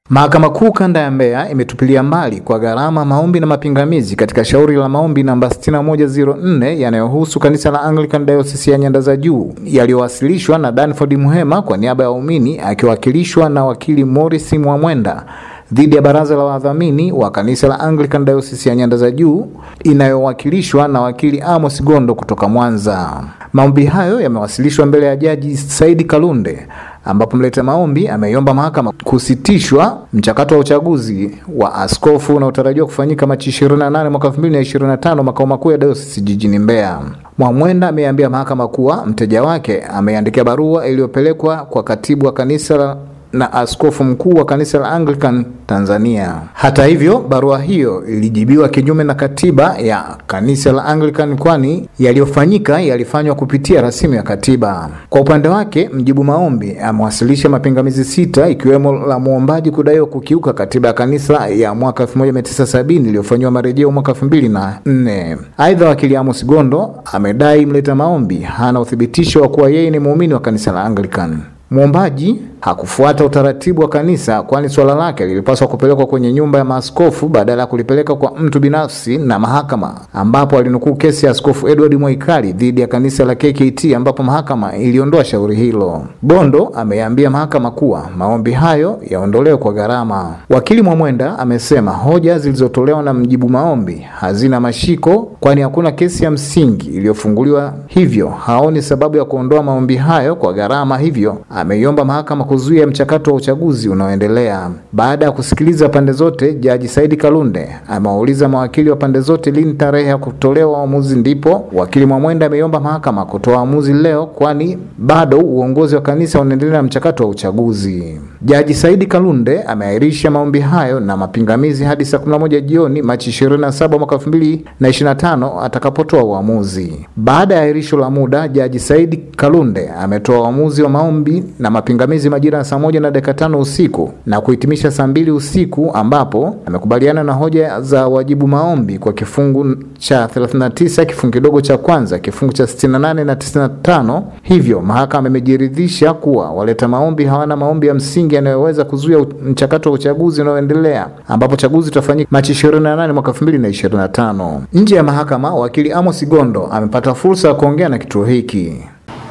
Mahakama Kuu Kanda ya Mbeya imetupilia mbali kwa gharama maombi na mapingamizi katika shauri la maombi namba 6104 yanayohusu kanisa la Anglican Diocese ya Nyanda za Juu yaliyowasilishwa na Danford Muhema kwa niaba ya waumini akiwakilishwa na wakili Morris Mwamwenda dhidi ya baraza la wadhamini wa kanisa la Anglican Diocese ya Nyanda za Juu inayowakilishwa na wakili Amos Gondo kutoka Mwanza. Maombi hayo yamewasilishwa mbele ya Jaji Saidi Kalunde ambapo mleta maombi ameiomba mahakama kusitishwa mchakato wa uchaguzi wa askofu unaotarajiwa kufanyika Machi 28 mwaka 2025 makao makuu ya Diocese jijini Mbeya. Mwamwenda ameambia mahakama kuwa mteja wake ameandikia barua iliyopelekwa kwa katibu wa kanisa na askofu mkuu wa kanisa la Anglican Tanzania. Hata hivyo, barua hiyo ilijibiwa kinyume na katiba ya kanisa la Anglican, kwani yaliyofanyika yalifanywa kupitia rasimu ya katiba. Kwa upande wake, mjibu maombi amewasilisha mapingamizi 6 ikiwemo la muombaji kudaiwa kukiuka katiba ya kanisa ya mwaka 1970 iliyofanywa marejeo mwaka 2004. Aidha, wakili Amos Gondo amedai mleta maombi hana uthibitisho wa kuwa yeye ni muumini wa kanisa la Anglican. Muombaji hakufuata utaratibu wa kanisa, kwani swala lake lilipaswa kupelekwa kwenye nyumba ya maaskofu badala ya kulipeleka kwa mtu binafsi na mahakama, ambapo alinukuu kesi ya Askofu Edward Mwaikali dhidi ya kanisa la KKT ambapo mahakama iliondoa shauri hilo. Gondo ameambia mahakama kuwa maombi hayo yaondolewe kwa gharama. Wakili Mwamwenda amesema hoja zilizotolewa na mjibu maombi hazina mashiko, kwani hakuna kesi ya msingi iliyofunguliwa, hivyo haoni sababu ya kuondoa maombi hayo kwa gharama. Hivyo ameiomba mahakama kuzuia mchakato wa uchaguzi unaoendelea. Baada ya kusikiliza pande zote, Jaji Saidi Kalunde amewauliza mawakili wa pande zote lini tarehe ya kutolewa uamuzi, ndipo wakili Mwamwenda ameomba mahakama kutoa uamuzi leo, kwani bado uongozi wa kanisa unaendelea na mchakato wa uchaguzi. Jaji Saidi Kalunde ameahirisha maombi hayo na mapingamizi hadi saa 11 jioni Machi 27 mwaka 2025 atakapotoa uamuzi. Baada ya ahirisho la muda, Jaji Saidi Kalunde ametoa uamuzi wa maombi na mapingamizi majira saa 1:05 usiku na kuhitimisha saa 2 usiku, ambapo amekubaliana na hoja za wajibu maombi kwa kifungu cha 39 kifungu kidogo cha kwanza, kifungu cha 68 na 95. Hivyo mahakama imejiridhisha kuwa waleta maombi hawana maombi ya msingi yanayoweza kuzuia mchakato wa uchaguzi unaoendelea, ambapo uchaguzi utafanyika Machi 28 mwaka 2025. Nje ya mahakama, wakili Amos Gondo amepata fursa ya kuongea na kituo hiki.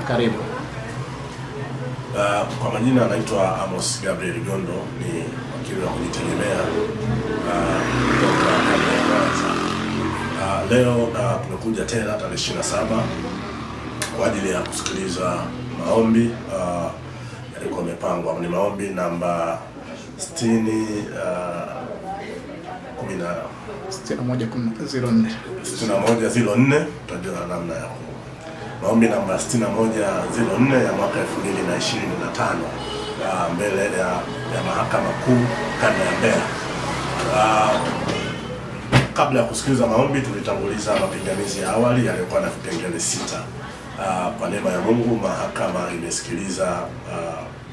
Karibu. Kwa majina anaitwa Amos Gabriel Gondo, ni wakili wa kujitegemea kutoka Kanda ya Mwanza. Leo tumekuja tena tarehe 27 kwa ajili ya kusikiliza maombi yalikuwa yamepangwa. Ni maombi namba 6104. Tutajua namna ya maombi namba 6104 ya mwaka 2025 mbele ya Mahakama Kuu Kanda ya Mbeya. Kabla ya kusikiliza maombi, tulitanguliza mapingamizi ya awali yaliyokuwa na vipengele 6. Kwa neema ya Mungu, mahakama imesikiliza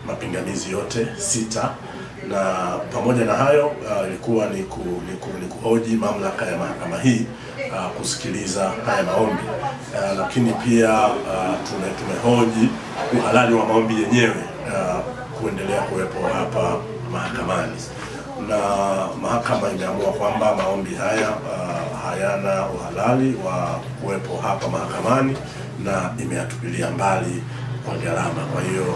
mapingamizi yote 6, na pamoja na hayo ilikuwa ni kuhoji mamlaka ya mahakama hii kusikiliza haya maombi, lakini pia tumehoji uhalali wa maombi yenyewe kuendelea kuwepo hapa mahakamani, na mahakama imeamua kwamba maombi haya hayana uhalali wa kuwepo hapa mahakamani na imeyatupilia mbali kwa gharama. Kwa hiyo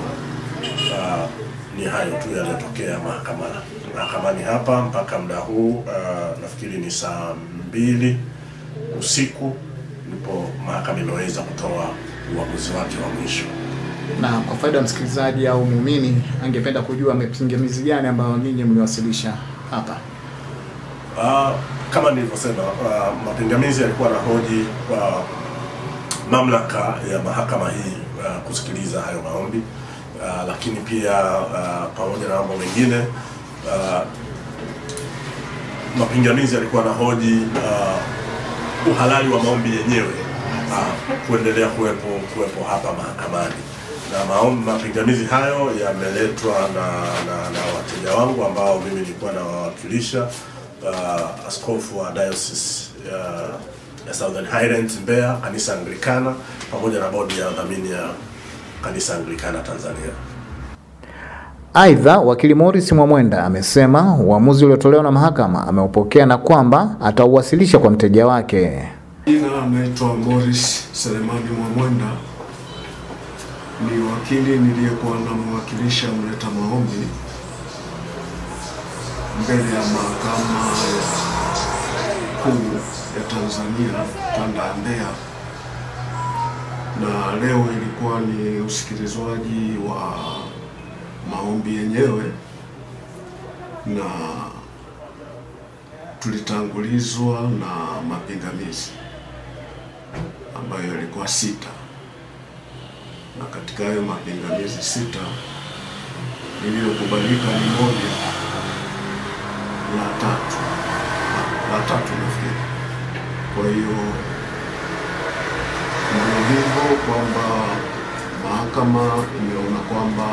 ni hayo tu yaliyotokea mahakamani hapa mpaka muda huu. Nafikiri ni saa 2 usiku ndipo mahakama imeweza kutoa uamuzi wake wa mwisho. Na kwa faida ya msikilizaji au muumini angependa kujua mapingamizi gani ambayo ninyi mliwasilisha hapa? Kama nilivyosema, mapingamizi yalikuwa na hoji kwa mamlaka ya mahakama hii kusikiliza hayo maombi, lakini pia pamoja na mambo mengine, mapingamizi yalikuwa na hoji uhalali wa maombi yenyewe kuendelea kuwepo hapa mahakamani. Na mapingamizi hayo yameletwa na wateja wangu ambao mimi nilikuwa nawakilisha, askofu wa Diocese ya Southern Highlands Mbeya, kanisa Anglikana, pamoja na bodi ya wadhamini ya kanisa Anglikana Tanzania. Aidha, wakili Morris Mwamwenda amesema uamuzi uliotolewa na mahakama ameupokea na kwamba atauwasilisha kwa mteja wake. Jina naitwa Morris Selemani Mwamwenda, ni wakili niliyekuwa namwakilisha mleta maombi mbele ya mahakama kuu ya Tanzania kanda ya Mbeya, na leo ilikuwa ni usikilizwaji wa maombi yenyewe, na tulitangulizwa na mapingamizi ambayo yalikuwa 6, na katika hayo mapingamizi 6 lililokubalika ni moja la tatu nafikiri. Kwa hiyo ndio hivyo kwamba mahakama imeona kwamba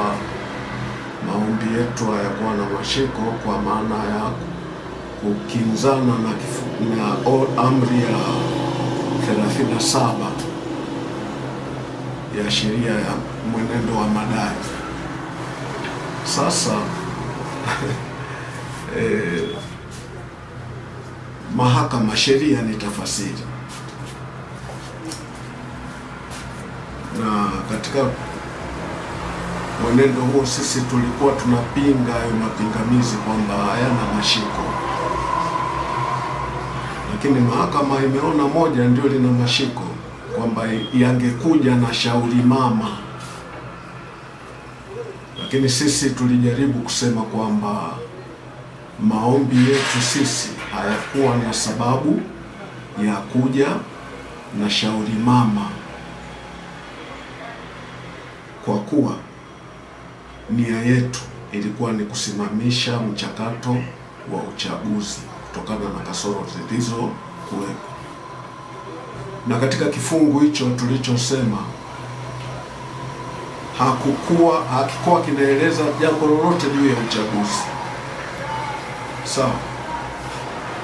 maombi yetu hayakuwa na mashiko, kwa maana ya kukinzana na amri ya 37 ya sheria ya mwenendo wa madai. Sasa mahakama, sheria ni tafasiri, na katika mwenendo huo sisi tulikuwa tunapinga hayo mapingamizi kwamba hayana mashiko, lakini mahakama imeona moja ndio lina mashiko, kwamba yangekuja na shauri mama. Lakini sisi tulijaribu kusema kwamba maombi yetu sisi hayakuwa na sababu ya kuja na shauri mama, kwa kuwa nia yetu ilikuwa ni kusimamisha mchakato wa uchaguzi kutokana na kasoro zilizokuwepo. Na katika kifungu hicho tulichosema hakikuwa kinaeleza jambo lolote juu ya uchaguzi. Sawa.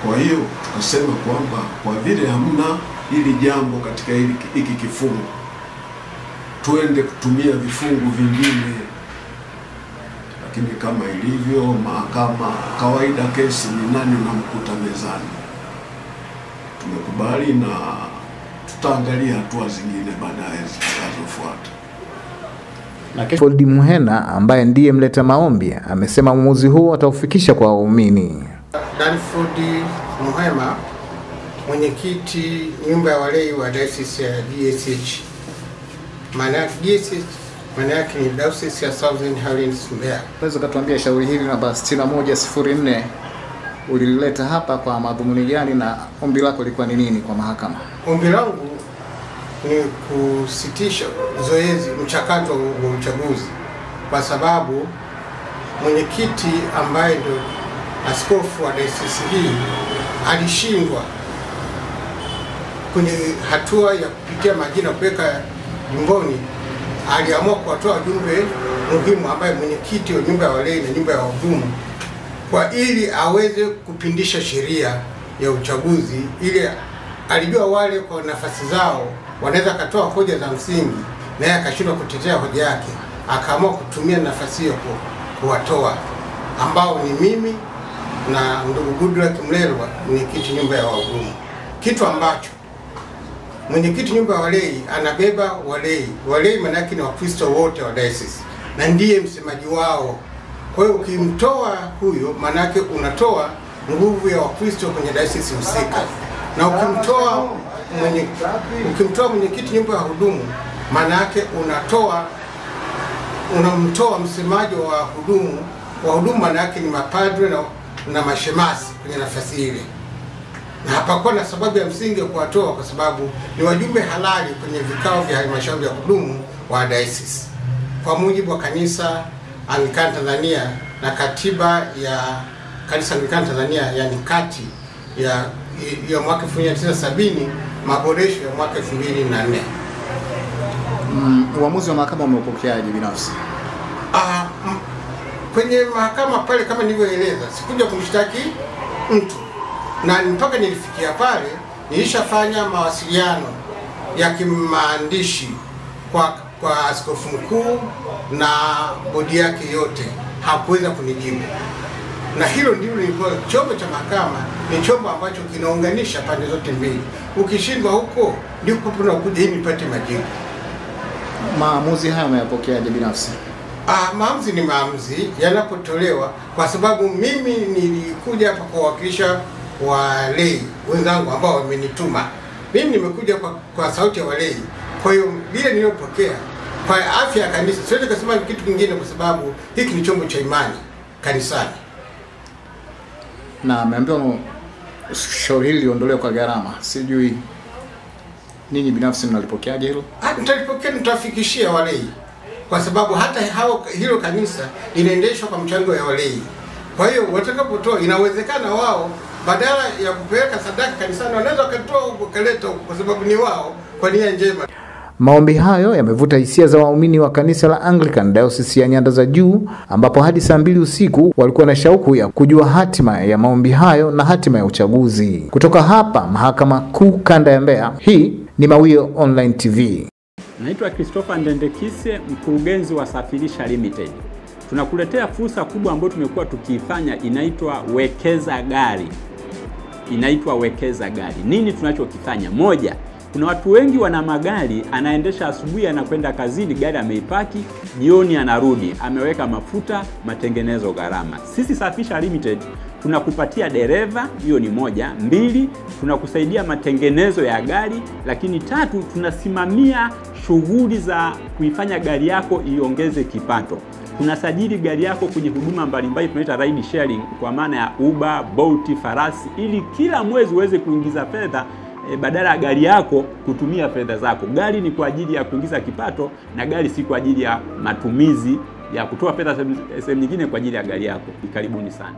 Kwa hiyo tukasema kwamba kwa vile hamna hili jambo katika hiki kifungu, tuende kutumia vifungu vingine. Lakini kama ilivyo mahakama kawaida, kesi ni nani unamkuta mezani, tumekubali na tutaangalia hatua zingine baadaye zitakazofuata. Danford Muhena ambaye ndiye mleta maombi amesema uamuzi huu ataufikisha kwa waumini. Danford Muhena, mwenyekiti nyumba ya walei wa Diocese ya DSH. Maana yake ni Diocese ya Southern Highlands Mbeya. Unaweza kutuambia shauri hili namba 6104 ulileta hapa kwa madhumuni gani, na ombi lako lilikuwa ni nini kwa mahakama? Ombi langu ni kusitisha mchakato wa uchaguzi, kwa sababu mwenyekiti ambaye ndio askofu wa diocese hii alishindwa kwenye hatua ya kupitia majina kuweka jimboni. Aliamua kuwatoa wajumbe muhimu ambaye mwenyekiti wa nyumba ya walei na nyumba ya wahudumu, kwa ili aweze kupindisha sheria ya uchaguzi. Ili alijua wale kwa nafasi zao wanaweza katoa hoja za msingi, naye akashindwa kutetea hoja yake, akaamua kutumia nafasi hiyo kuwatoa, ambao ni mimi na ndugu Goodluck Mlelwa, mwenyekiti nyumba ya wahudumu. Kitu ambacho mwenyekiti nyumba ya walei anabeba walei maana yake ni Wakristo wote wa diocese na ndiye msemaji wao. Kwa hiyo ukimtoa huyo, maana yake unatoa nguvu ya Wakristo kwenye diocese husika, na ukimtoa mwenyekiti nyumba ya wahudumu, maana yake unamtoa msemaji wa wahudumu, maana yake ni mapadre na mashemasi kwenye nafasi ile. Na hapakuwa na sababu ya msingi kuwatoa, kwa sababu ni wajumbe halali kwenye vikao vya halmashauri ya kudumu wa diocese kwa mujibu wa kanisa Anglikana Tanzania na katiba ya kanisa Anglikana Tanzania, yani kati ya mwaka 1970, maboresho ya mwaka 2004. Uamuzi wa mahakama umepokeaje binafsi? Kwenye mahakama pale, kama nilivyoeleza, sikuja kumshtaki mtu, na mpaka nilifikia pale nilishafanya mawasiliano ya kimaandishi kwa askofu mkuu na bodi yake yote, hakuweza kunijibu. Na hilo ndilo lilikuwa chombo cha mahakama, ni chombo ambacho kinaunganisha pande zote mbili. Ukishindwa huko ndipo tunakuja ili nipate majibu. Maamuzi haya umeyapokeaje binafsi? Maamuzi ni maamuzi yanapotolewa, kwa sababu mimi nilikuja hapa kuwakilisha walei wenzangu ambao wamenituma. Mimi nimekuja kwa sauti ya walei. Kwa hiyo vile nilipokea kwa afya ya kanisa, siwezi kusema kitu kingine, kwa sababu hiki ni chombo cha imani kanisani. Na ameambiwa shauri hili liondolewe kwa gharama. Sijui ninyi binafsi mnalipokeaje hilo? Nitalipokea, nitafikishia walei, kwa sababu hata hilo kanisa linaendeshwa kwa mchango ya walei. Kwa hiyo watakapotoa, inawezekana wao badala ya kupeleka sadaka kanisani wanaweza wakatoa ukaleta, kwa sababu ni wao kwa nia njema. Maombi hayo yamevuta hisia za waumini wa kanisa la Anglican Diocese ya Nyanda za Juu, ambapo hadi saa 2 usiku walikuwa na shauku ya kujua hatima ya maombi hayo na hatima ya uchaguzi. Kutoka hapa Mahakama Kuu Kanda ya Mbeya, hii ni Mawio Online TV. Naitwa Christopher Ndendekise, mkurugenzi wa Safirisha Limited. Tunakuletea fursa kubwa ambayo tumekuwa tukiifanya, inaitwa Wekeza Gari. Nini tunachokifanya? Moja, kuna watu wengi wana magari, anaendesha asubuhi anakwenda kazini, gari ameipaki, jioni anarudi, ameweka mafuta, matengenezo gharama. Sisi Safirisha Limited tunakupatia dereva, hiyo ni moja. 2, tunakusaidia matengenezo ya gari, lakini 3, tunasimamia shughuli za kuifanya gari yako iongeze kipato. Tunasajili gari yako kwenye huduma mbalimbali tunaita ride sharing, kwa maana ya Uber, Bolt, Farasi, ili kila mwezi uweze kuingiza fedha badala ya gari yako kutumia fedha zako. Gari ni kwa ajili ya kuingiza kipato, na gari si kwa ajili ya matumizi ya kutoa fedha sehemu nyingine kwa ajili ya gari yako. Karibuni sana.